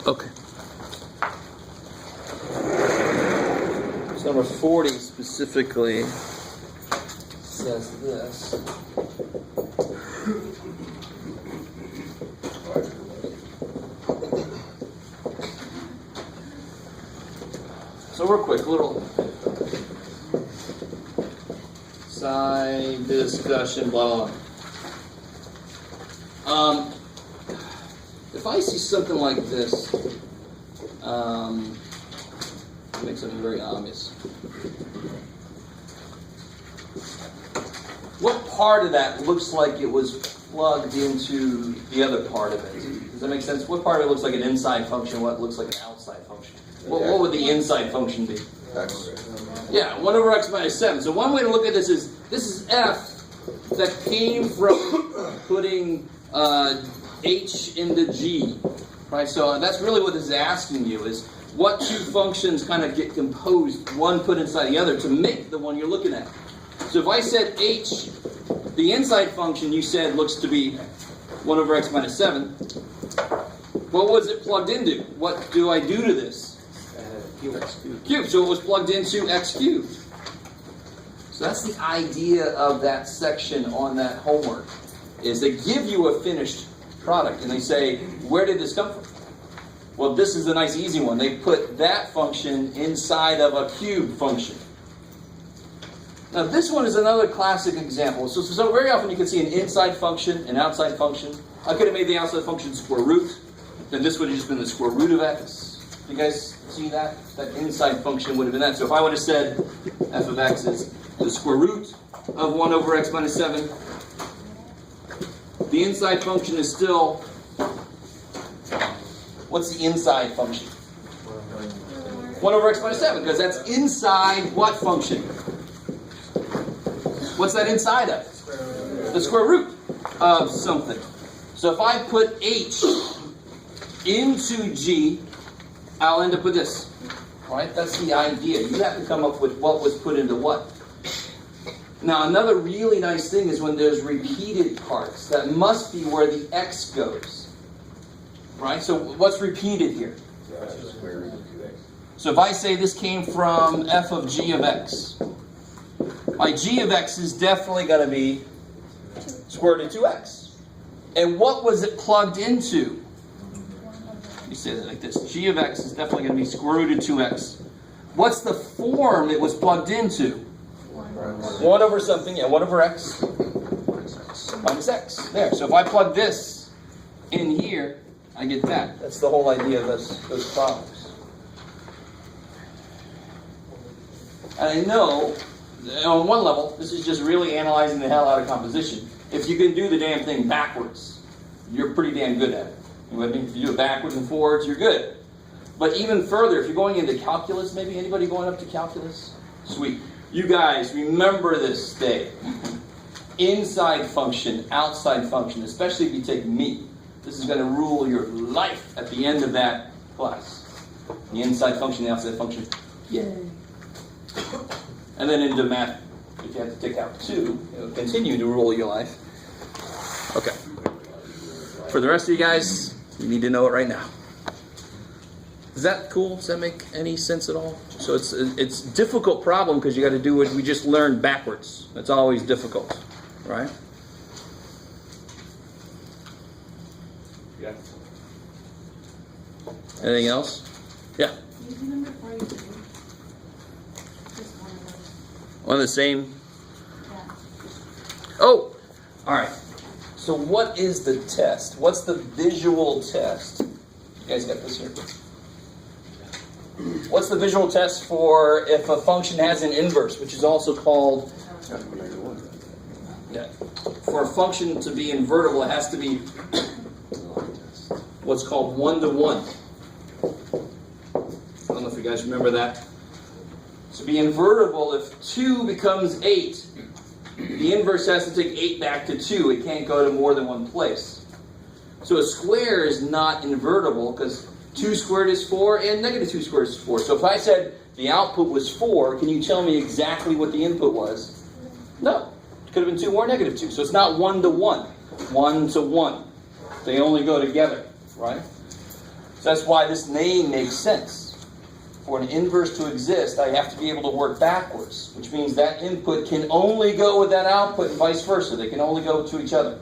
Okay. So number 40 specifically says this. So real quick, little side discussion, blah, blah. If I see something like this, make something very obvious. What part of that looks like it was plugged into the other part of it? Does that make sense? What part of it looks like an inside function? What looks like an outside function? What would the inside function be? X. Yeah, 1 over x minus 7. So one way to look at this is f that came from putting h into g. Right? So that's really what this is asking you, is what two functions kind of get composed, one put inside the other, to make the one you're looking at. So if I said h, the inside function you said looks to be 1 over x minus 7. What was it plugged into? What do I do to this? Cubed. So it was plugged into x cubed. So that's the idea of that section on that homework, is they give you a finished product and they say, where did this come from? Well, this is a nice easy one. They put that function inside of a cube function. Now this one is another classic example. So very often you can see an inside function, an outside function. I could have made the outside function square root. Then this would have just been the square root of x. You guys see that? That inside function would have been that. So if I would have said f of x is the square root of 1 over x minus 7, the inside function is still, what's the inside function? 1 over x minus 7, because that's inside what function? What's that inside of? The square root of something. So if I put h into g, I'll end up with this. Right? That's the idea. You have to come up with what was put into what. Now, another really nice thing is when there's repeated parts. That must be where the x goes. Right? So what's repeated here? So if I say this came from f of g of x, my g of x is definitely going to be square root of 2x. And what was it plugged into? You say that like this. G of x is definitely going to be square root of 2x. What's the form it was plugged into? 1 over something, 1 over x minus x. There. So if I plug this in here, I get that. That's the whole idea of those problems. And I know, on one level, this is just really analyzing the hell out of composition. If you can do the damn thing backwards, you're pretty damn good at it. You know what I mean? If you do it backwards and forwards, you're good. But even further, if you're going into calculus, maybe anybody going up to calculus? Sweet. You guys, remember this day. Inside function, outside function, especially if you take me. This is going to rule your life at the end of that class. The inside function, the outside function. Yay. And then into math, if you have to take out 2, it'll continue to rule your life. Okay. For the rest of you guys, you need to know it right now. Is that cool? Does that make any sense at all? So it's a difficult problem because you got to do what we just learned backwards. That's always difficult, right? Yeah. Anything else? Yeah. One of the same? Yeah. Oh! Alright. So what is the test? What's the visual test? You guys got this here? What's the visual test for if a function has an inverse, which is also called... Yeah. For a function to be invertible, it has to be what's called 1-to-1. I don't know if you guys remember that. To be invertible, if 2 becomes 8, the inverse has to take 8 back to 2. It can't go to more than one place. So a square is not invertible because 2 squared is 4 and negative 2 squared is 4. So if I said the output was 4, can you tell me exactly what the input was? No. It could have been 2 or negative 2. So it's not 1-to-1. 1-to-1. They only go together, right? So that's why this name makes sense. For an inverse to exist, I have to be able to work backwards, which means that input can only go with that output and vice versa. They can only go to each other,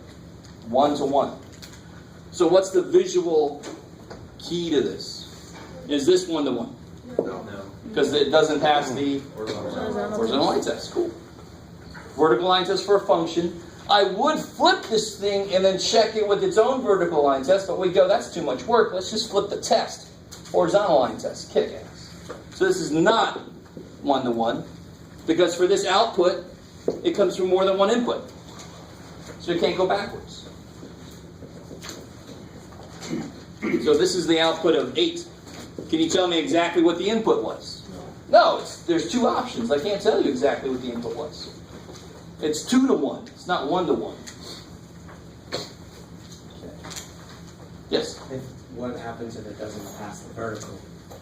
1 to 1. So what's the visual key to this? Is this 1 to 1? No. Because it doesn't pass the horizontal line test. Cool. Vertical line test for a function. I would flip this thing and then check it with its own vertical line test, but we go, that's too much work. Let's just flip the test. Horizontal line test. Kick ass. So this is not 1 to 1, because for this output, it comes from more than one input. So it can't go backwards. So this is the output of 8. Can you tell me exactly what the input was? No, there's 2 options. I can't tell you exactly what the input was. It's 2 to 1. It's not 1 to 1. Okay. Yes? What happens if it doesn't pass the vertical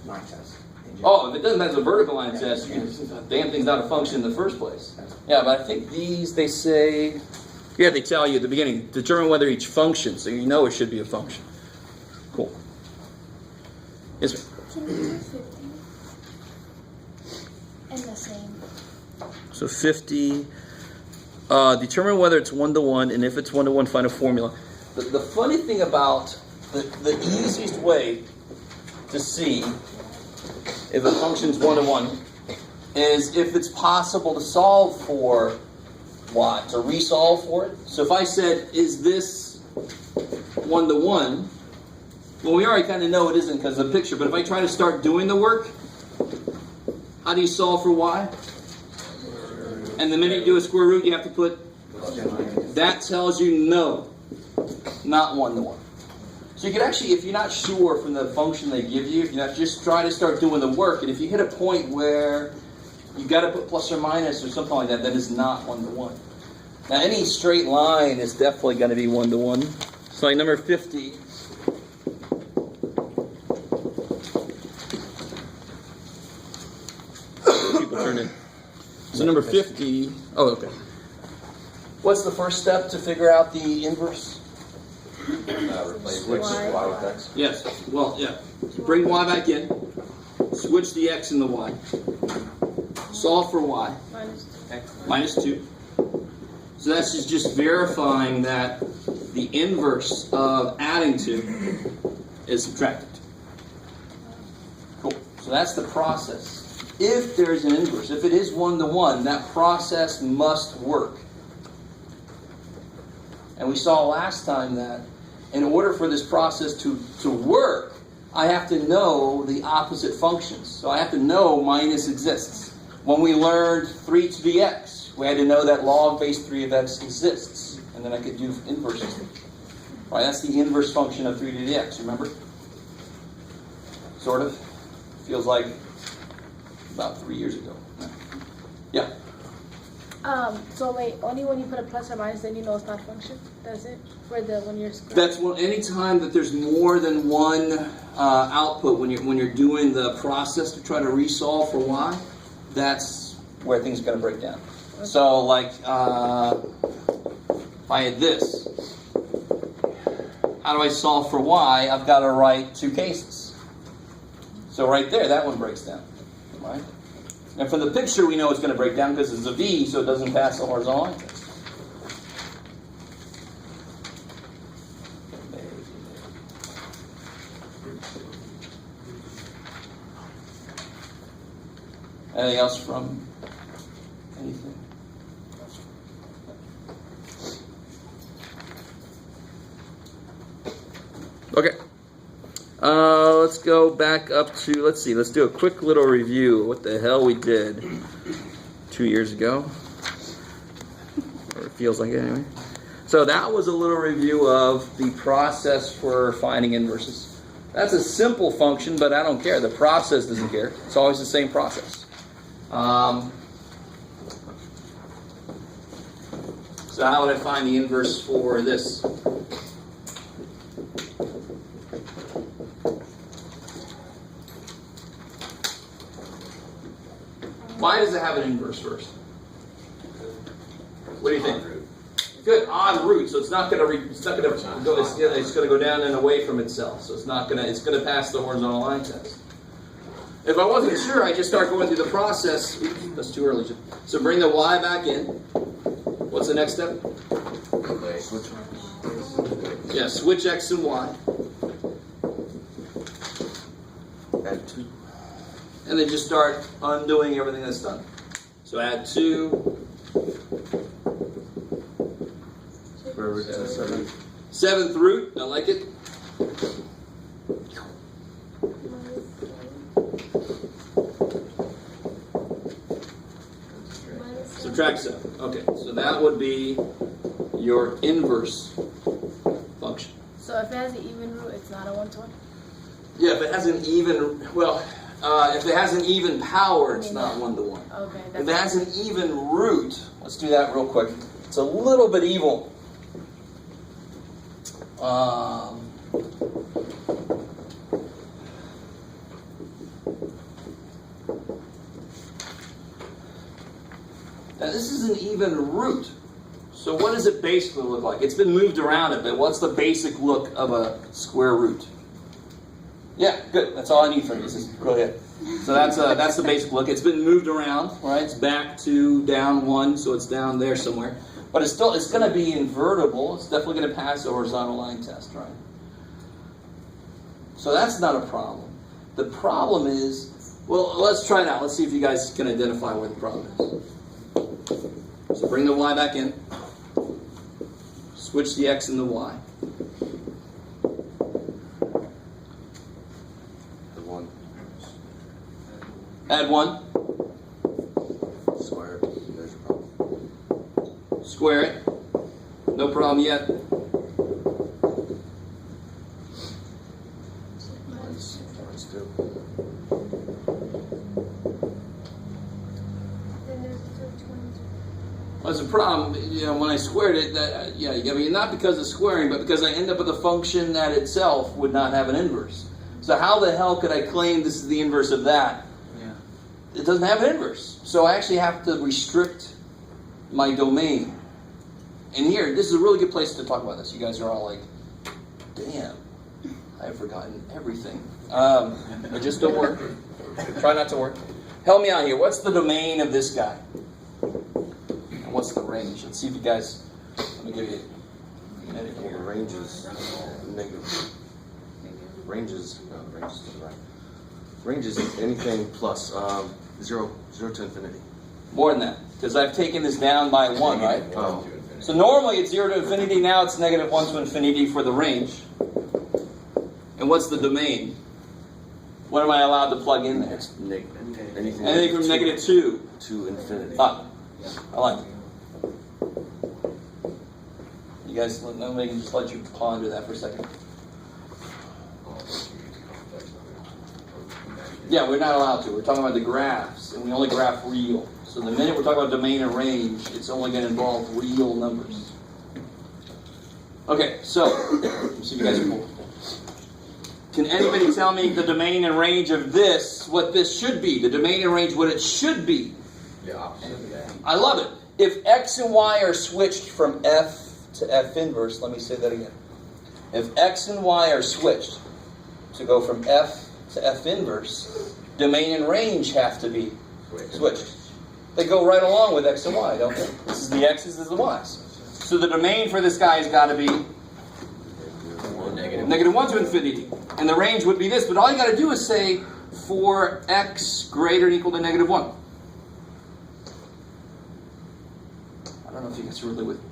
line test? Oh, if it doesn't pass the vertical line test, the damn thing's not a function in the first place. Yeah, but I think these, they say, yeah, they tell you at the beginning, determine whether each function, so you know it should be a function. Cool. Yes, sir? Can you do 50? And the same. So 50, determine whether it's 1 to 1, and if it's 1 to 1, find a formula. The funny thing about the easiest way to see if a function's 1 to 1 is if it's possible to solve for y, to resolve for it. So if I said, is this 1 to 1? Well, we already kind of know it isn't because of the picture, but if I try to start doing the work, how do you solve for y? And the minute you do a square root, you have to put, that tells you no, not 1 to 1. So you could actually, if you're not sure from the function they give you, just try to start doing the work, and if you hit a point where you've got to put plus or minus or something like that, that is not 1 to 1. Now any straight line is definitely going to be 1 to 1. So like number 50, people turn in. So number 50, oh, okay. What's the first step to figure out the inverse? Replace y with x. Yes, well, yeah. Bring y back in. Switch the x and the y. Solve for y. Minus 2. So that's just verifying that the inverse of adding to is subtracted. Cool. So that's the process. If there's an inverse, if it is 1 to 1, that process must work. And we saw last time that in order for this process to work, I have to know the opposite functions. So I have to know minus exists. When we learned 3 to the x, we had to know that log base 3 of x exists. And then I could do inverses. Right, that's the inverse function of 3 to the x, remember? Sort of. Feels like about 3 years ago. Yeah. So wait, only when you put a plus or minus, then you know it's not a function? That's it? For the when you're That's any time that there's more than one output when you're doing the process to try to resolve for y, that's where things are going to break down. Okay. So like if I had this, how do I solve for y? I've got to write 2 cases. So right there, that one breaks down, right? And from the picture, we know it's going to break down because it's a V, so it doesn't pass the horizontal line test. Anything else from anything? Okay. Let's go back up to, let's do a quick little review of what the hell we did 2 years ago. Or it feels like it anyway. So that was a little review of the process for finding inverses. That's a simple function, but I don't care. The process doesn't care. It's always the same process. So how would I find the inverse for this? Why does it have an inverse first? What do you think? Good, odd root. So it's not going to go. It's going to go down and away from itself. So it's not going to. It's going to pass the horizontal line test. If I wasn't sure, I just start going through the process. Oops, that's too early. So bring the y back in. What's the next step? Yeah, switch x and y. Add 2. And then just start undoing everything that's done. So add 2. Square root of 7. 7th root. I like it. Subtract 7. Okay, so that would be your inverse function. So if it has an even root, it's not a 120? Yeah, if it has an even, if it has an even power, it's not 1 to 1. Okay. If it has an even root, let's do that real quick. It's a little bit evil. Now this is an even root. So what does it basically look like? It's been moved around a bit. What's the basic look of a square root? Yeah, good. That's all I need from you. This is really it. So that's the basic look. It's been moved around, right? It's back to down 1, so it's down there somewhere. But it's going to be invertible. It's definitely going to pass the horizontal line test, right? So that's not a problem. The problem is, well, let's try it out. Let's see if you guys can identify where the problem is. So bring the y back in. Switch the x and the y. The 1. Add 1. Square. There's your problem. Square it. No problem yet. Minus 2. Well, that's a problem. When I squared it, not because of squaring, but because I end up with a function that itself would not have an inverse. So how the hell could I claim this is the inverse of that? Yeah. It doesn't have an inverse. So I actually have to restrict my domain. And here, this is a really good place to talk about this. You guys are all like, damn, I've forgotten everything. But just don't worry. Try not to worry. Help me out here. What's the domain of this guy? And what's the range? Let's see if you guys, let me give you a minute The here. range is negative. Range is to the right. Range is anything plus 0 to infinity. More than that, because I've taken this down by 1, right? Oh. So normally it's 0 to infinity, now it's negative 1 to infinity for the range. And what's the domain? What am I allowed to plug in there? It's anything Anything from negative 2 to infinity. up. I like it. You guys, nobody can just let you ponder that for a second. Yeah, we're not allowed to. We're talking about the graphs, and we only graph real. So the minute we're talking about domain and range, it's only going to involve real numbers. Okay, so, let's see if you guys are cool. Can anybody tell me the domain and range of this, what this should be? The domain and range, what it should be? Yeah. I love it. If x and y are switched from f to f inverse, let me say that again. If x and y are switched to go from f to f inverse, domain and range have to be switched. They go right along with x and y, don't they? This is the x's, this is the y's. So the domain for this guy has got to be negative 1 to infinity. And the range would be this, but all you got to do is say for x greater than or equal to negative 1. I don't know if you guys are really with me.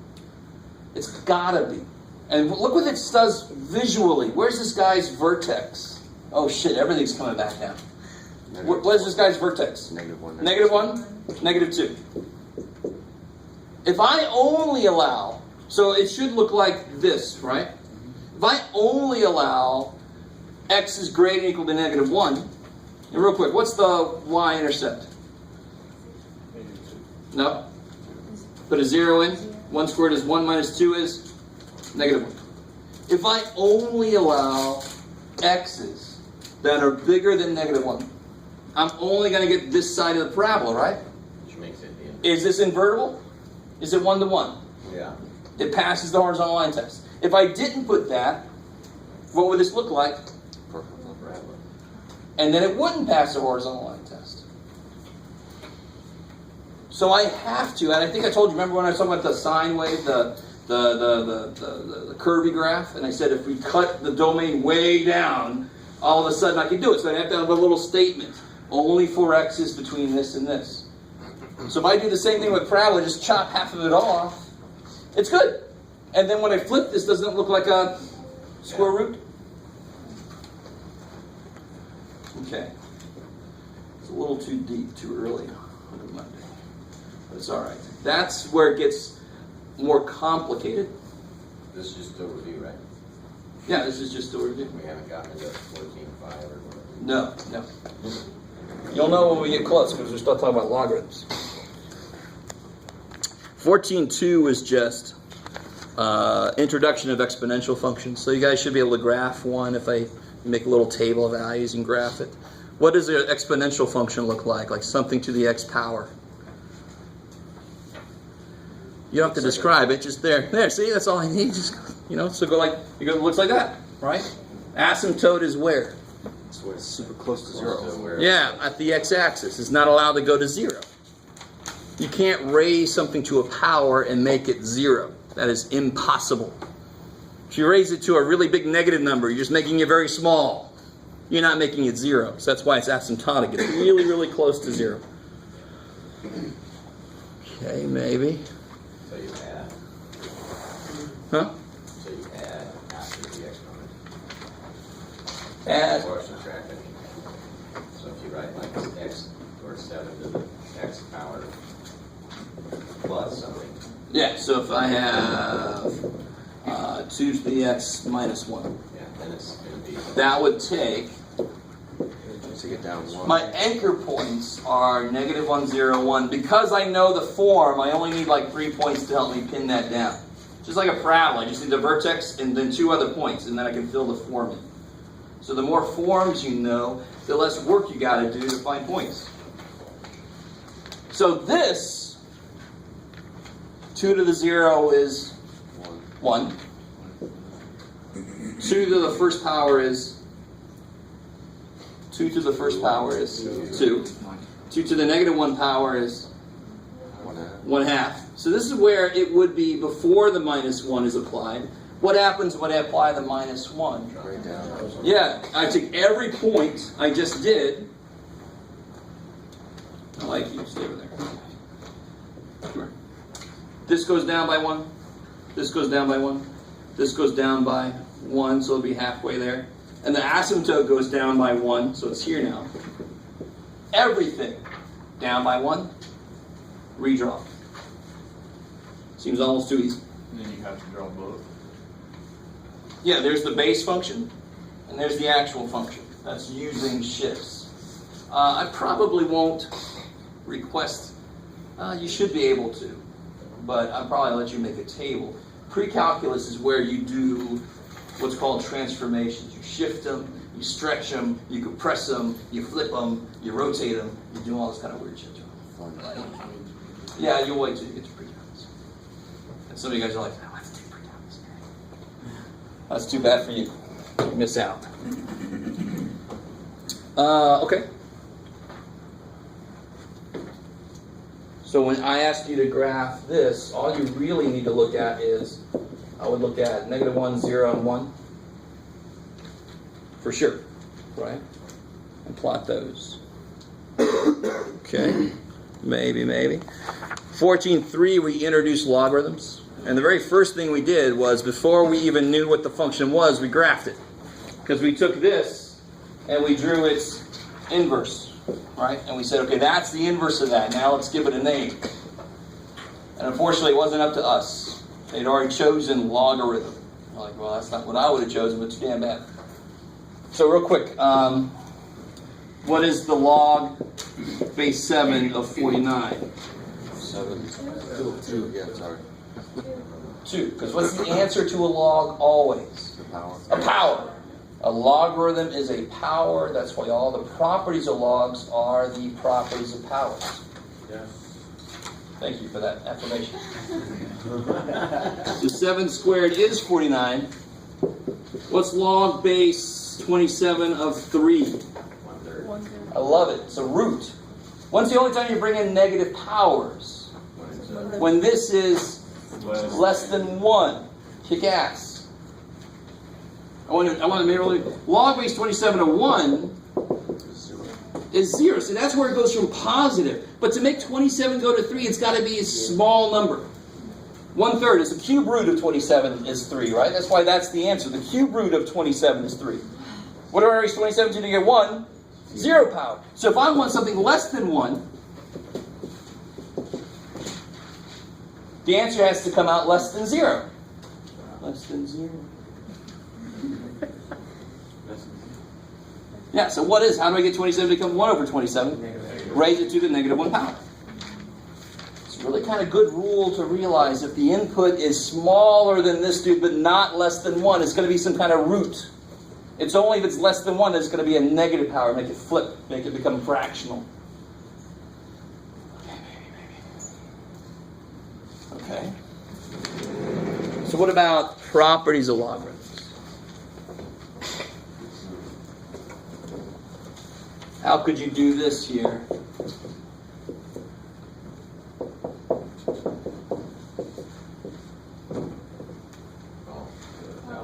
It's got to be. And look what it does visually. Where's this guy's vertex? Oh shit, everything's coming back now. Where's this guy's vertex? Negative 1. Negative 1, negative 2. If I only allow, so it should look like this, right? If I only allow x is greater than or equal to negative 1, and real quick, what's the y-intercept? No? Put a 0 in. 1 squared is 1 minus 2 is negative 1. If I only allow x's that are bigger than negative 1, I'm only going to get this side of the parabola, right? Which makes it Is this invertible? Is it 1 to 1? Yeah. It passes the horizontal line test. If I didn't put that, what would this look like? And then it wouldn't pass the horizontal line test. So I have to, and I think I told you, remember when I was talking about the sine wave, the curvy graph, and I said if we cut the domain way down, all of a sudden I can do it. So I have to have a little statement. Only 4x is between this and this. So if I do the same thing with parabola, just chop half of it off, it's good. And then when I flip this, doesn't it look like a square root? Okay. It's a little too deep, too early on a Monday. But it's all right. That's where it gets more complicated. This is just a review, right? Yeah, this is just a review. We haven't gotten into 14.5 or whatever. No. You'll know when we get close because we're still talking about logarithms. 14.2 is just introduction of exponential functions. So you guys should be able to graph one if I make a little table of values and graph it. What does an exponential function look like? Like something to the x power. You don't have to describe it, just there. There, see, that's all I need. Just, so go like, it looks like that, right? Asymptote is where? It's where it's super close to zero. Yeah, at the x-axis. It's not allowed to go to zero. You can't raise something to a power and make it zero. That is impossible. If you raise it to a really big negative number, you're just making it very small. You're not making it zero. So that's why it's asymptotic. It's really, really close to zero. Okay, maybe. So you add. Huh? So you add after the exponent. Add. Or subtract it. So if you write like x or 7 to the x power plus something. Yeah, so if I have 2 to the x minus 1. Yeah, then it's going to be. That would take. To get down one. My anchor points are -1, 0, 1. Because I know the form, I only need like 3 points to help me pin that down. Just like a parabola, I just need the vertex and then 2 other points, and then I can fill the form in. So the more forms you know, the less work you got to do to find points. So this 2 to the 0 is 1. 2 to the first power is 2 to the first power is 2. 2 to the -1 power is 1/2. So this is where it would be before the -1 is applied. What happens when I apply the -1? Right down. Yeah, I take every point I just did. I like you. Stay over there. Sure. This goes down by 1. This goes down by 1. This goes down by 1, so it'll be halfway there. And the asymptote goes down by 1, so it's here now. Everything down by 1, redraw. Seems almost too easy. And then you have to draw both. Yeah, there's the base function, and there's the actual function. That's using shifts. I probably won't request, you should be able to, but I'll probably let you make a table. Pre-calculus is where you do what's called transformations. You shift them, you stretch them, you compress them, you flip them, you rotate them, you do all this kind of weird shit to them. Yeah, you'll wait till you get to pre-calculus. And some of you guys are like, no, I have to take pre-calculus. That's too bad for you. You miss out. Okay. So when I ask you to graph this, all you really need to look at is, I would look at -1, 0, and 1. For sure. Right? And plot those. Okay. Maybe. 14.3, we introduced logarithms. And the very first thing we did was, before we even knew what the function was, we graphed it. Because we took this and we drew its inverse. Right? And we said, okay, that's the inverse of that. Now let's give it a name. And unfortunately, it wasn't up to us. They'd already chosen logarithm. I'm like, well, that's not what I would have chosen, but it's damn bad. So real quick, what is the log base 7 of 49? 7. 2. Yeah, sorry. 2. Because what's the answer to a log always? The power. A power. A logarithm is a power. That's why all the properties of logs are the properties of powers. Yeah. Thank you for that affirmation. So 7 squared is 49. What's log base 27 of 3? 1/3. 1/3. I love it. It's a root. When's the only time you bring in negative powers? When this is less than 1. Kick ass. I want to merely log base 27 of 1 is 0. So that's where it goes from positive. But to make 27 go to 3, it's got to be a small number. 1/3 is the cube root of 27 is 3, right? That's why that's the answer. The cube root of 27 is 3. What do I raise 27 to get 1? 0 power. So if I want something less than 1, the answer has to come out less than 0. Less than 0. Yeah, so what is, how do I get 27 to become 1 over 27? Raise it to the negative 1 power. It's really kind of good rule to realize if the input is smaller than this dude but not less than 1, it's going to be some kind of root. It's only if it's less than 1 that it's going to be a negative power. Make it flip. Make it become fractional. Okay. So what about properties of logarithms? How could you do this here?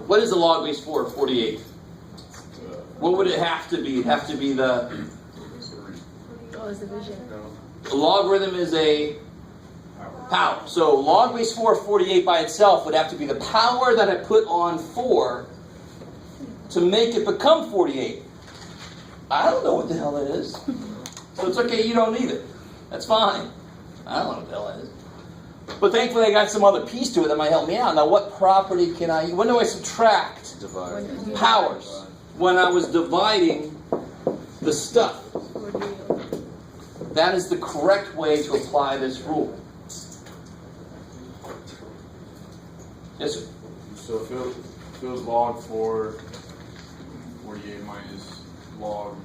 What is the log base 4 of 48? What would it have to be? It'd have to be the Oh, it's division. logarithm is a power. So log base 4 of 48 by itself would have to be the power that I put on 4 to make it become 48. I don't know what the hell that is. So it's okay, you don't need it. That's fine. I don't know what the hell that is. But thankfully I got some other piece to it that might help me out. Now what property can I use? When do I subtract Divide. powers? When I was dividing the stuff. That is the correct way to apply this rule. Yes, sir. So if it was log 4, 48 minus log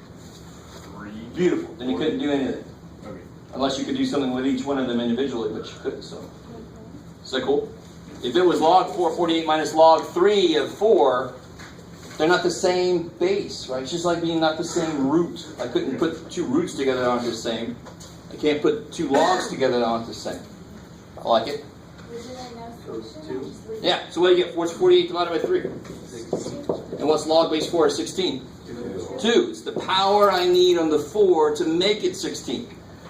3. Beautiful. Then you couldn't do anything. Okay. Unless you could do something with each one of them individually, but you couldn't. So, is that cool? If it was log 4, 48 minus log 3 of 4, they're not the same base, right? It's just like being not the same root. I couldn't put 2 roots together that aren't the same. I can't put 2 logs together that aren't the same. I like it. Yeah, so what do you get? What's 48 divided by 3? 16. And what's log base 4 of 16? 2. It's the power I need on the 4 to make it 16.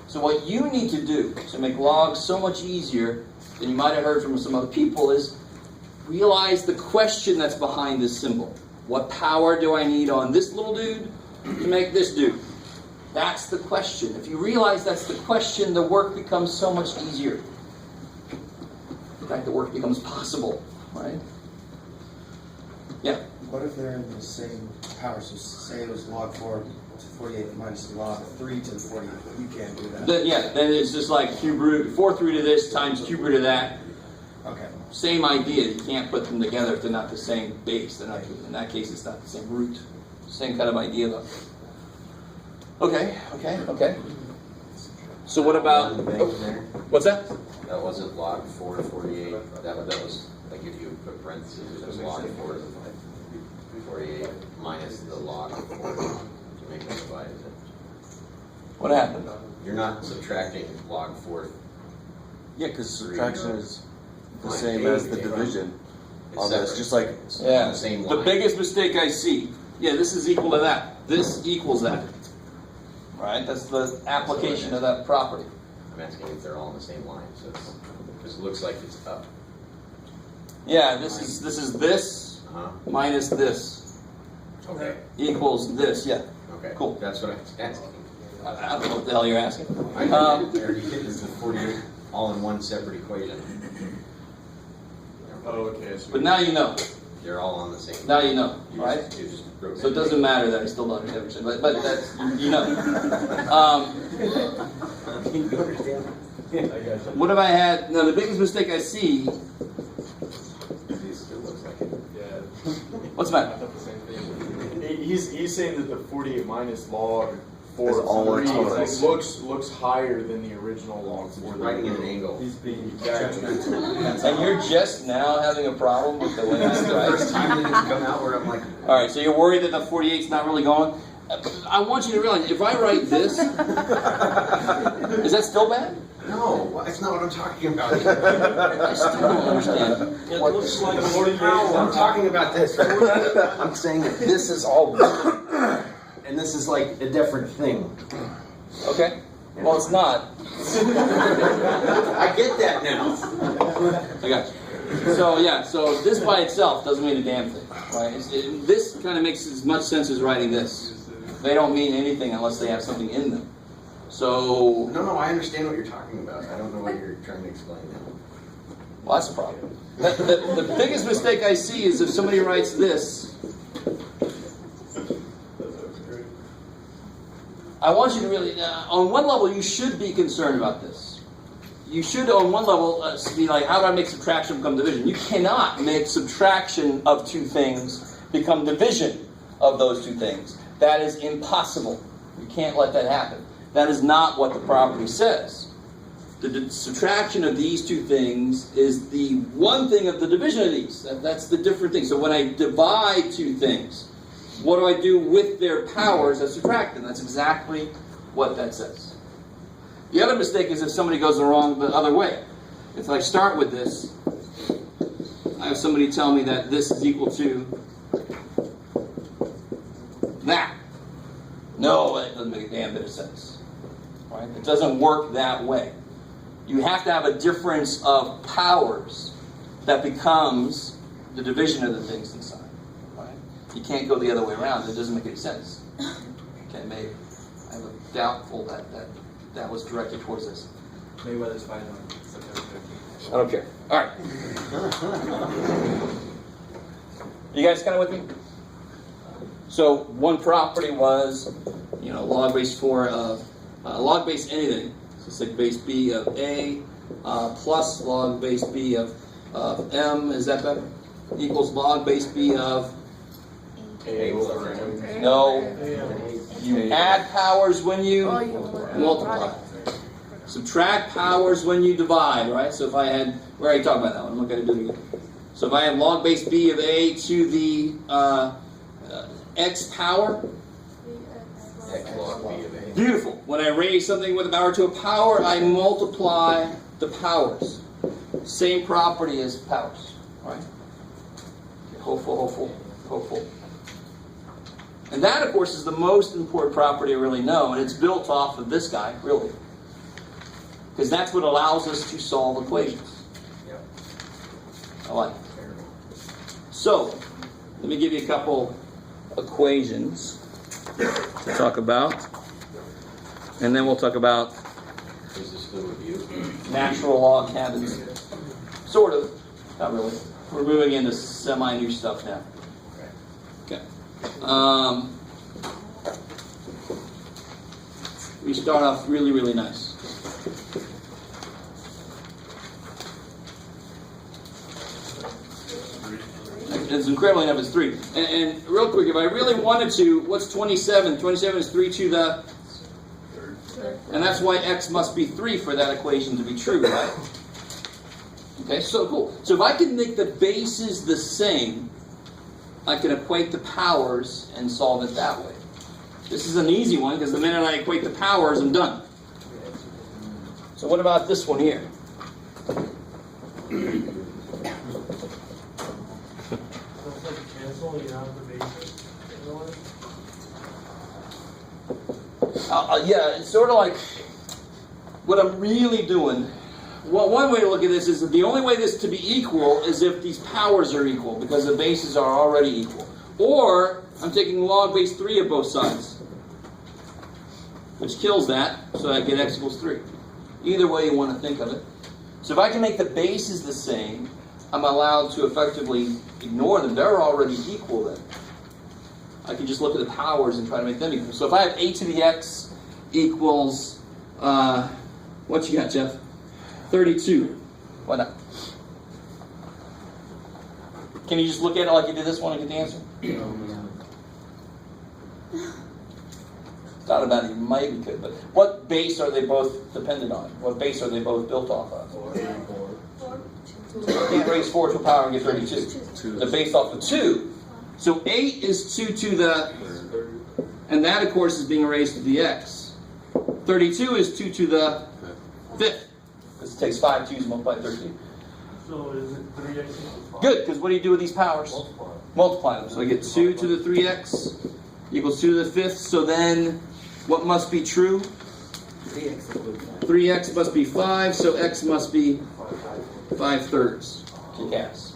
So what you need to do to make logs so much easier than you might have heard from some other people is realize the question that's behind this symbol. What power do I need on this little dude to make this dude? That's the question. If you realize that's the question, the work becomes so much easier. In fact, the work becomes possible, right? Yeah. What if they're in the same power? So say it was log 4 to 48 minus log 3 to the 48. You can't do that. Then it's just like cube root, 4th root of this times cube root of that. Okay. Same idea. You can't put them together if they're not the same base. They're not. In that case, it's not the same root. Same kind of idea, though. Okay. So what about? What's that? That wasn't log 4 to 48. That was like if you put parentheses, it was log 4 to 48 minus the log 4 to make it divided. What happened? You're not subtracting log 4. Yeah, because subtraction is the same as the division. On this, just like Yeah. The same The line. biggest mistake I see. Yeah, this is equal to that. This equals that. Right? That's the application of that property. I'm asking if they're all on the same line, so it's because it looks like it's up. Yeah, this is this minus this Okay. equals this. Yeah. Okay. Cool. That's what I was asking. I don't know what the hell you're asking. I already did the 48 all in one separate equation. Oh, okay. So But now you know. They're all on the same. Now you know, You right? just- you just wrote So it doesn't matter that I still don't understand everything, but that's you know. What have I had? No, the biggest mistake I see. It still looks like it. yeah. What's the I matter? thought the same thing. He's saying that the 48 minus log 4 all three totals. looks higher than the original log 4. Writing at an angle. He's being Exactly. judgmental. And you're just now having a problem with the way I First write. time that it's come out where I'm like, All right, so you're worried that the 48's not really going. I want you to realize if I write this, is that still bad? no, that's not what I'm talking about. I still don't understand. It looks like I'm talking about this. I'm saying that this is all good, and this is like a different thing. Okay. Well, it's not. I get that now. I got you. So yeah, so this by itself doesn't mean a damn thing, right? This kind of makes as much sense as writing this. They don't mean anything unless they have something in them. So, No, I understand what you're talking about. I don't know what you're trying to explain now. well, that's a problem. The biggest mistake I see is if somebody writes this. I want you to really, on one level, you should be concerned about this. You should, on one level, be like, how do I make subtraction become division? You cannot make subtraction of two things become division of those two things. That is impossible. You can't let that happen. That is not what the property says. The subtraction of these two things is the one thing of the division of these. That's the different thing. So when I divide two things, what do I do with their powers as subtract them? That's exactly what that says. The other mistake is if somebody goes the other way. If I start with this, I have somebody tell me that this is equal to that. No, that doesn't make a damn bit of sense. Right? It doesn't work that way. You have to have a difference of powers that becomes the division of the things inside. Right? You can't go the other way around. It doesn't make any sense. Okay, maybe. I have a doubtful that was directed towards this. Mayweather's fighting on September 15th. I don't care. All right. You guys kind of with me? So one property was, log base 4 of log base anything. So it's like base b of a plus log base b of m. Is that better? Equals log base b of no. You add powers when you multiply. Subtract powers when you divide, right? So if I had, we already talked about that one. I'm not going to do it again. So if I have log base b of a to the x power, X log B of A. beautiful. When I raise something with a power to a power, I multiply the powers. Same property as powers, right? Hopeful. And that, of course, is the most important property I really know, and it's built off of this guy, really. Because that's what allows us to solve equations. Yep. I like it. So, let me give you a couple equations to talk about. And then we'll talk about Is this still with you? natural log cabins. Sort of. Not really. We're moving into semi-new stuff now. Okay. We start off really, really nice. It's incredibly enough, it's 3. And real quick, if I really wanted to, what's 27? 27 is 3 to the... And that's why x must be 3 for that equation to be true, right? Okay, so cool. So if I can make the bases the same, I can equate the powers and solve it that way. This is an easy one, because the minute I equate the powers, I'm done. So what about this one here? Yeah, it's sort of like what I'm really doing. Well, one way to look at this is that the only way this to be equal is if these powers are equal, because the bases are already equal. Or I'm taking log base 3 of both sides, which kills that, so I get x equals 3. Either way you want to think of it. So if I can make the bases the same, I'm allowed to effectively ignore them. They're already equal then. I can just look at the powers and try to make them equal. So if I have a to the x equals, what you got, Jeff? 32. Why not? Can you just look at it like you did this one and get the answer? Thought about it, you maybe could, but what base are they both dependent on? What base are they both built off of? You can't raise 4 to a power and get 32. They're based off of 2. So 8 is 2 to the, and that of course is being raised to the x. 32 is 2 to the 5th. This takes 5 2's multiplied 13. So is it 3x? Good, because what do you do with these powers? Multiply them. So I get 2 to the 3x equals 2 to the 5th. So then, what must be true? 3x must be 5, so x must be 5/3. Kick ass.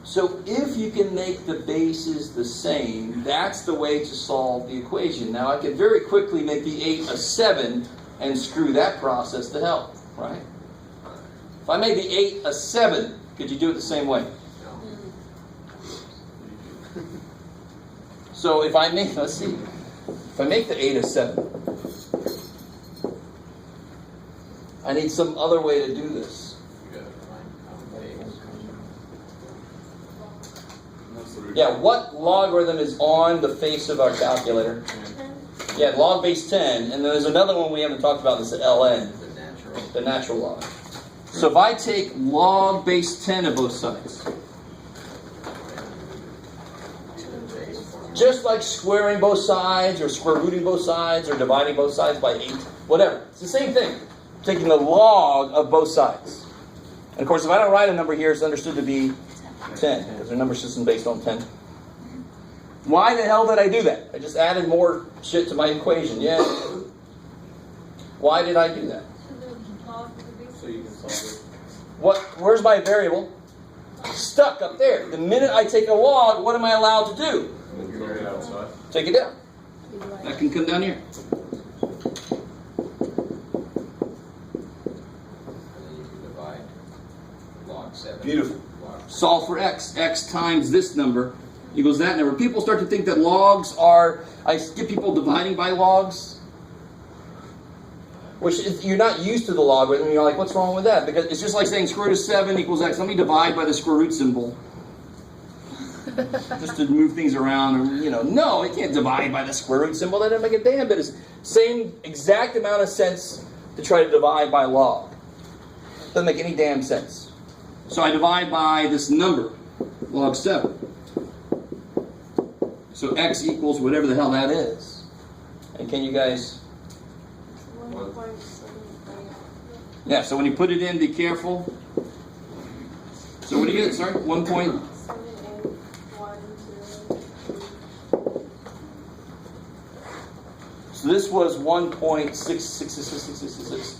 So if you can make the bases the same, that's the way to solve the equation. Now I could very quickly make the 8 a 7 and screw that process to hell, right? If I made the 8 a 7, could you do it the same way? So if I make, let's see, if I make the 8 a 7, I need some other way to do this. You gotta find base. Yeah, what logarithm is on the face of our calculator? Yeah, log base 10, and then there's another one we haven't talked about, that's ln, the natural log. So if I take log base 10 of both sides, just like squaring both sides, or square rooting both sides, or dividing both sides by 8, whatever, it's the same thing. Taking the log of both sides. And of course, if I don't write a number here, it's understood to be 10, because their number system based on 10. Why the hell did I do that? I just added more shit to my equation. Yeah. Why did I do that? So you can solve Where's my variable? Stuck up there. The minute I take a log, what am I allowed to do? it. You carry it outside. Take it down. That can come down here. And then you can divide log 7. Beautiful. Log Solve for x. X times this number equals that number. People start to think that logs are, I get people dividing by logs, which is, you're not used to the logarithm. You're like, what's wrong with that? Because it's just like saying square root of 7 equals x. Let me divide by the square root symbol. Just to move things around. Or, no, it can't divide by the square root symbol. That doesn't make a damn bit of sense. Same exact amount of sense to try to divide by log. Doesn't make any damn sense. So I divide by this number, log 7. So x equals whatever the hell that is. And can you guys... Yeah, so when you put it in, be careful. So what do you get? Sorry? 1 point... So this was 1.6666666.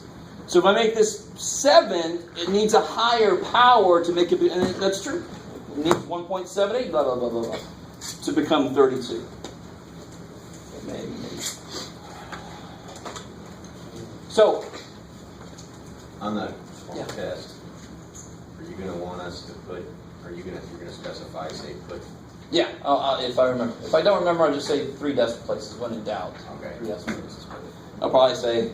So if I make this 7, it needs a higher power to make it be, and that's true. It needs 1.78, blah, blah, blah, blah, blah, to become 32. Maybe. So, on the test, are you going to want us to put, you're going to specify, say, put, yeah, if I remember. If I don't remember, I'll just say 3 decimal places when in doubt. Okay. 3 decimal places. I'll probably say,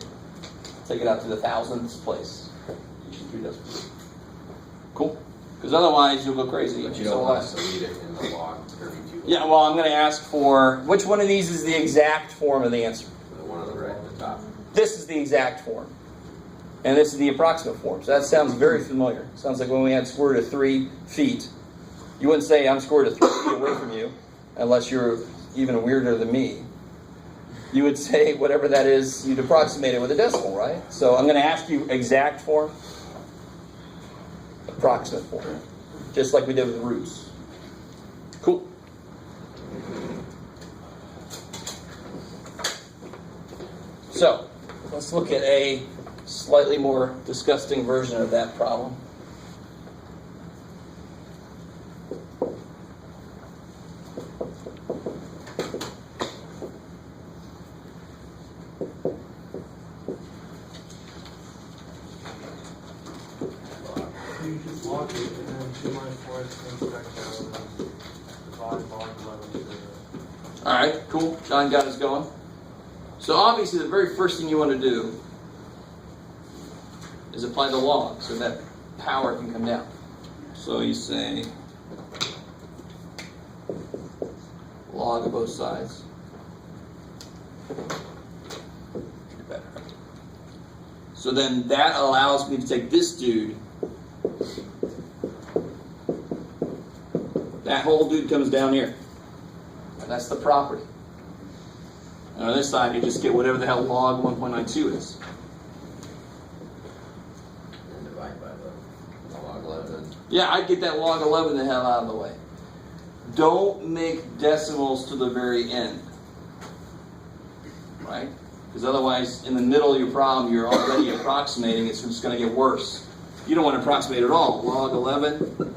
take it out to the thousandths place. 3 decimal places. Cool? Because otherwise, you'll go crazy. but you don't want us to leave it in the log 32. Yeah, well, I'm going to ask for, which one of these is the exact form of the answer? The one on the right at the top. This is the exact form. And this is the approximate form. So that sounds very familiar. Sounds like when we had square root of 3 feet. You wouldn't say, I'm square root of 3 feet away from you, unless you're even weirder than me. You would say, whatever that is, you'd approximate it with a decimal, right? So I'm going to ask you exact form, approximate form, just like we did with roots. Cool. So, let's look at a slightly more disgusting version of that problem. You just log it and then 2 minus 4 is back down and divide log 11 to Alright, cool. John got us going. So obviously the very first thing you want to do is apply the log so that power can come down. So you say log of both sides. Better. So then that allows me to take this dude. That whole dude comes down here. And that's the property. And on this side, you just get whatever the hell log 1.92 is. And divide by the log 11. Yeah, I'd get that log 11 the hell out of the way. Don't make decimals to the very end. Right? Because otherwise, in the middle of your problem, you're already approximating. It's just going to get worse. You don't want to approximate at all. Log 11.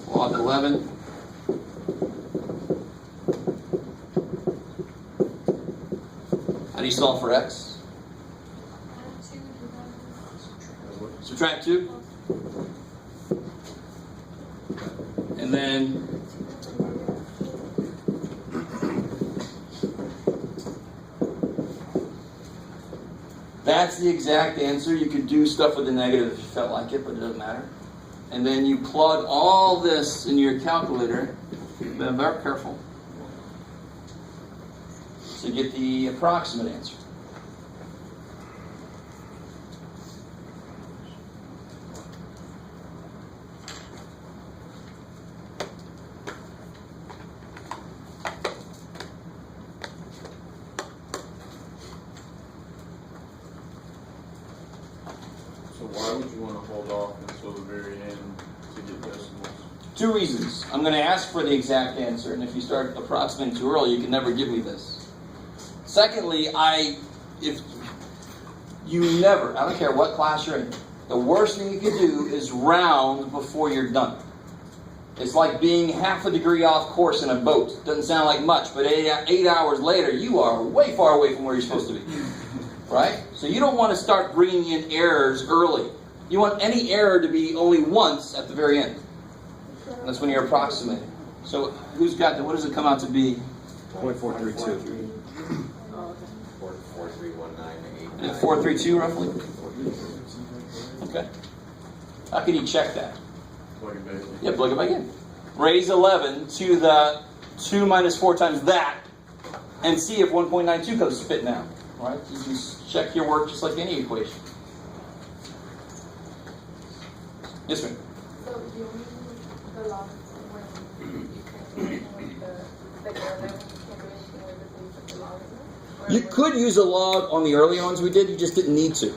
Log 11. How do you solve for x? Subtract 2. And then that's the exact answer. You could do stuff with the negative if you felt like it, but it doesn't matter. And then you plug all this in your calculator. Be very careful to get the approximate answer. So why would you want to hold off until the very end to get decimals? 2 reasons. I'm going to ask for the exact answer, and if you start approximating too early, you can never give me this. Secondly, if you never, I don't care what class you're in, the worst thing you can do is round before you're done. It's like being half a degree off course in a boat. Doesn't sound like much, but 8 hours later, you are way far away from where you're supposed to be. Right? So you don't want to start bringing in errors early. You want any error to be only once at the very end. And that's when you're approximating. So who's got that? What does it come out to be? 0.432. 431989. 432 roughly? Okay. How can you check that? Plug it back in. Yeah, plug it back in. Raise 11 to the 2 minus 4 times that, and see if 1.92 comes spitting out. Right? You just check your work just like any equation. Yes, ma'am. So do you mean the log when you can't do anything with the error level, you can't do anything with the things with the logarithm? You could use a log on the early ones we did, you just didn't need to.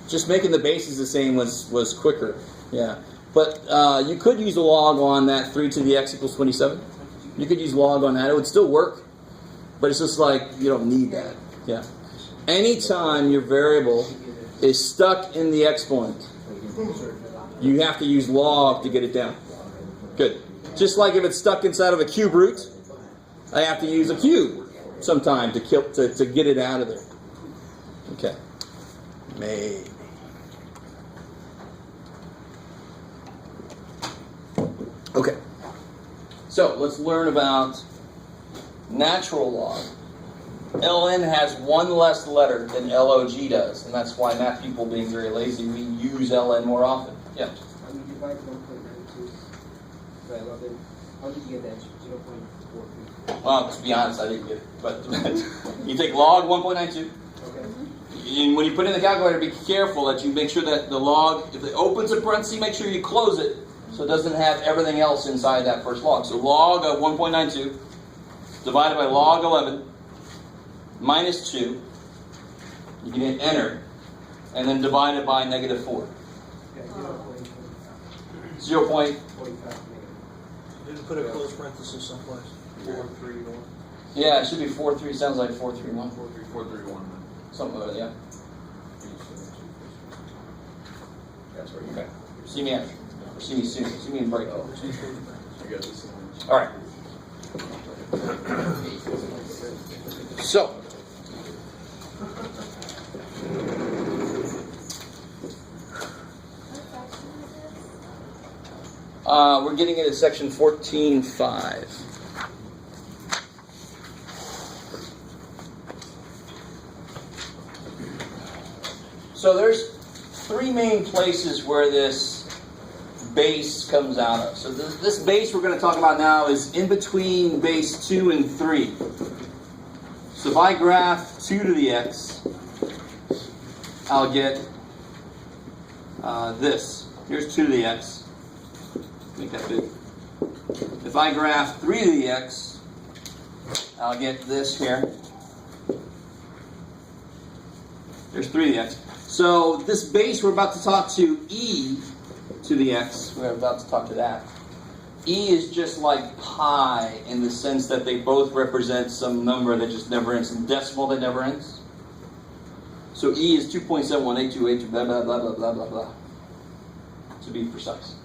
Just making the bases the same was quicker. Yeah. But you could use a log on that 3 to the x equals 27. You could use log on that. It would still work. But it's just like, you don't need that. Yeah. Anytime your variable is stuck in the exponent, you have to use log to get it down. Good. Just like if it's stuck inside of a cube root, I have to use a cube sometime to get it out of there. Okay. Maybe. Okay. So let's learn about natural log. ln has one less letter than log does, and that's why math people being very lazy, we use ln more often. Yeah. When you divide 1.92 by 11, how did you get that 0.43? Well, to be honest, I didn't get it. But you take log 1.92. Okay. And when you put it in the calculator, be careful that you make sure that the log, if it opens a parenthesis, make sure you close it so it doesn't have everything else inside that first log. So log of 1.92 divided by log 11 minus 2. You can hit enter. And then divide it by negative 4. Okay, 0. 0.45 Didn't put a close parenthesis someplace. 431. Yeah, it should be 4.3. Sounds like 4.31. 431. Something like that, yeah. That's where you Okay. See me after. Or see me soon. See me in break. I got this one. All right. So, we're getting into section 14.5. So there's 3 main places where this base comes out of. So this base we're going to talk about now is in between base 2 and 3. So if I graph 2 to the x, I'll get this. Here's 2 to the x. Make that big. If I graph 3 to the x, I'll get this here. There's 3 to the x. So this base we're about to talk to, e to the x, we're about to talk to that. E is just like pi in the sense that they both represent some number that just never ends, some decimal that never ends. So E is 2.71828 blah blah blah blah blah blah blah, to be precise.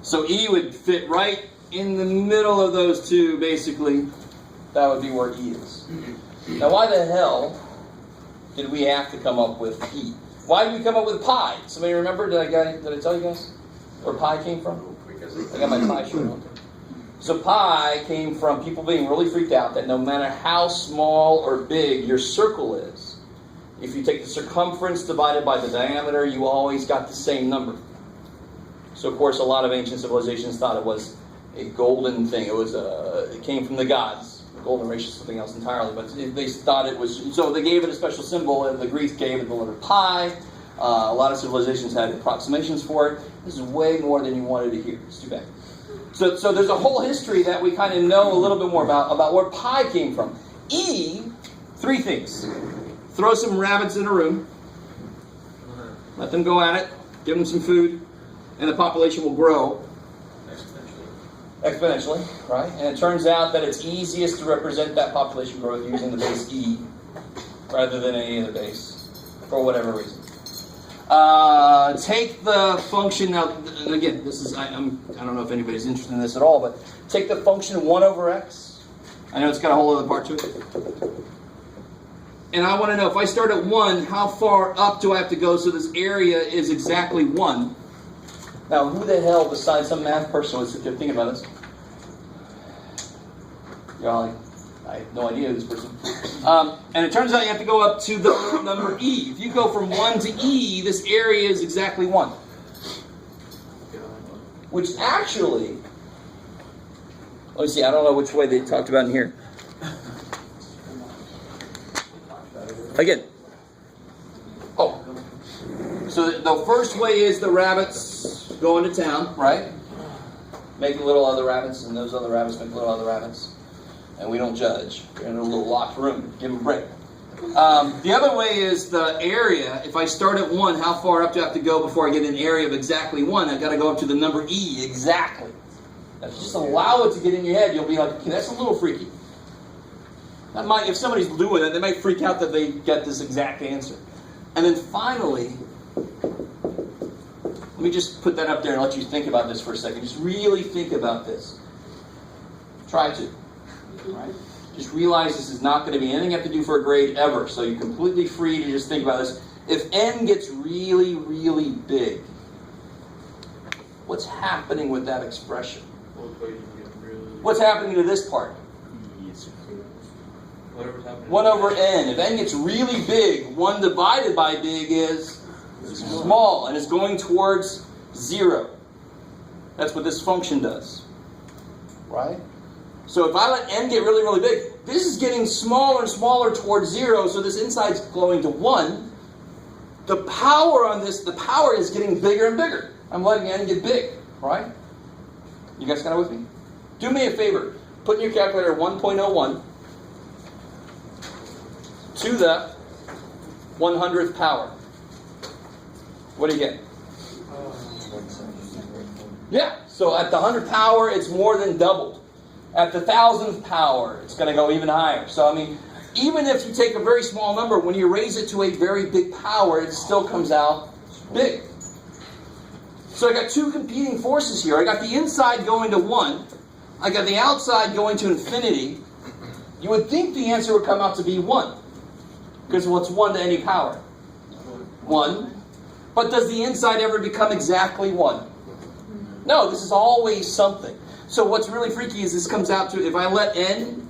So E would fit right in the middle of those two, basically. That would be where E is. Now why the hell did we have to come up with E? Why did we come up with pi? Somebody remember? Did I tell you guys where pi came from? I got my pi shirt on. So pi came from people being really freaked out that no matter how small or big your circle is, if you take the circumference divided by the diameter, you always got the same number. So of course a lot of ancient civilizations thought it was a golden thing. It came from the gods. The golden ratio is something else entirely, but they thought it was, so they gave it a special symbol, and the Greeks gave it the letter pi. A lot of civilizations had approximations for it. This is way more than you wanted to hear. It's too bad. So there's a whole history that we kind of know a little bit more about where pi came from. E, 3 things. Throw some rabbits in a room, let them go at it, give them some food, and the population will grow exponentially, right? And it turns out that it's easiest to represent that population growth using the base E rather than any other base, for whatever reason. Take the function, now, and again, this is, I don't know if anybody's interested in this at all, but take the function 1 over x. I know it's got a whole other part to it. And I want to know, if I start at 1, how far up do I have to go so this area is exactly 1? Now, who the hell besides some math person would sit there thinking about this? Y'all, I have no idea who this person. And it turns out you have to go up to the number e. If you go from 1 to e, this area is exactly 1. Which actually, let me see, I don't know which way they talked about in here. Again. Oh. So the first way is the rabbits go into town, right? Make little other rabbits, and those other rabbits make little other rabbits. And we don't judge. We're in a little locked room. Give them a break. The other way is the area. If I start at 1, how far up do I have to go before I get an area of exactly 1? I've got to go up to the number e exactly. Now, if you just allow it to get in your head, you'll be like, okay, that's a little freaky. That might, if somebody's doing that, they might freak out that they get this exact answer. And then finally, let me just put that up there and let you think about this for a second. Just really think about this. Try to. Right? Just realize this is not going to be anything you have to do for a grade ever. So you're completely free to just think about this. If n gets really, really big, what's happening with that expression? What's happening to this part? 1 over n. If n gets really big, 1 divided by big is small, and it's going towards 0. That's what this function does. Right? So if I let n get really, really big, this is getting smaller and smaller towards 0, so this inside's going to 1. The power on this, the power is getting bigger and bigger. I'm letting n get big, right? You guys kind of with me? Do me a favor. Put in your calculator 1.01 to the 100th power. What do you get? Yeah, so at the 100th power, it's more than doubled. At the 1000th power, it's going to go even higher. So, I mean, even if you take a very small number, when you raise it to a very big power, it still comes out big. So I got 2 competing forces here. I got the inside going to 1. I got the outside going to infinity. You would think the answer would come out to be 1. Because what's 1 to any power? 1. But does the inside ever become exactly 1? No, this is always something. So what's really freaky is this comes out to, if I let n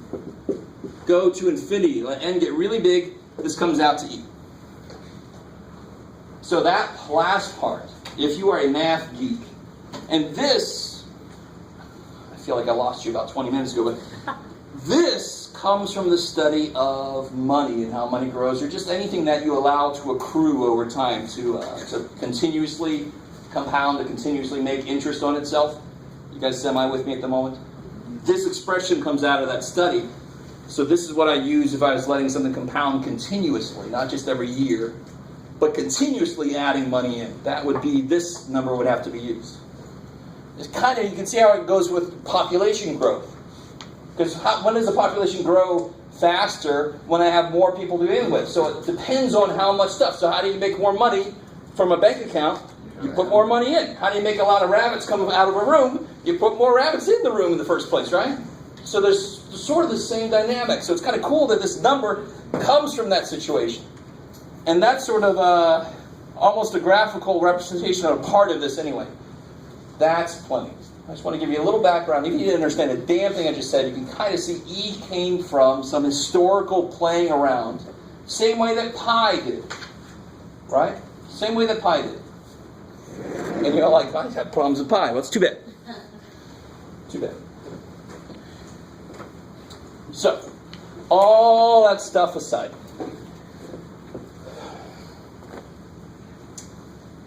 go to infinity, let n get really big, this comes out to e. So that last part, if you are a math geek, and this, I feel like I lost you about 20 minutes ago, but this comes from the study of money and how money grows, or just anything that you allow to accrue over time, to continuously compound, to continuously make interest on itself. You guys semi with me at the moment? This expression comes out of that study. So this is what I use if I was letting something compound continuously, not just every year, but continuously adding money in. That would be, this number would have to be used. It's kind of, you can see how it goes with population growth. Because when does the population grow faster? When I have more people to begin with. So it depends on how much stuff. So how do you make more money from a bank account? You put more money in. How do you make a lot of rabbits come out of a room? You put more rabbits in the room in the first place, right? So there's sort of the same dynamic. So it's kind of cool that this number comes from that situation. And that's sort of almost a graphical representation of a part of this anyway. That's plenty. I just want to give you a little background. If you didn't understand a damn thing I just said, you can kind of see E came from some historical playing around. Same way that pi did. Right? Same way that pi did. And you're like, I have problems with pi. Well, it's too bad. Too bad. So, all that stuff aside.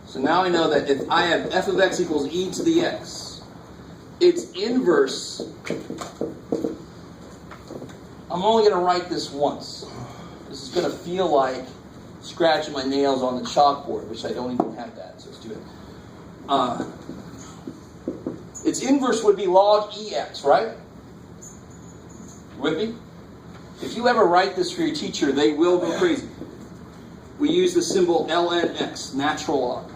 So now I know that if I have f of x equals e to the x, its inverse, I'm only going to write this once. This is going to feel like scratching my nails on the chalkboard, which I don't even have that, so it's too bad. Its inverse would be log ex, right? You with me? If you ever write this for your teacher, they will go crazy. We use the symbol lnx, natural log.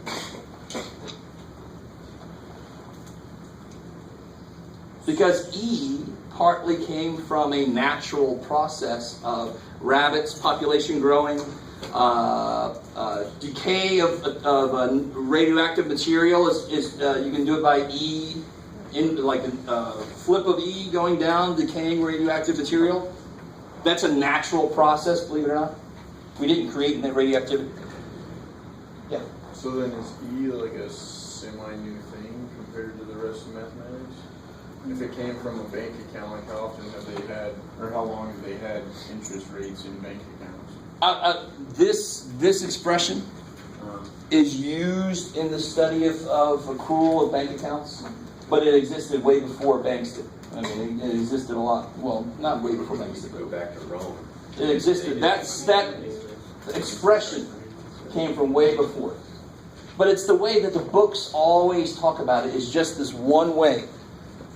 Because E partly came from a natural process of rabbits, population growing, decay of radioactive material is you can do it by E, in like a flip of E going down, decaying radioactive material. That's a natural process, believe it or not. We didn't create that radioactivity. Yeah. So then is E like a semi-new thing compared to the rest of mathematics? If it came from a bank account, like how often have they had, or how long have they had interest rates in bank accounts? This expression is used in the study of accrual of bank accounts, but it existed way before banks did. I mean, it existed a lot. Well, not way before banks did. Go back to Rome. It existed. That expression came from way before. But it's the way that the books always talk about it, is just this one way.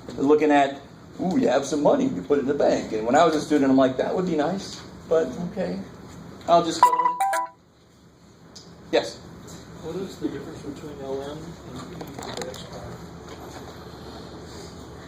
They're looking at, ooh, you have some money, you put it in the bank. And when I was a student, I'm like, that would be nice, but okay. I'll just go with it. Yes? What is the difference between LM and E to the x power?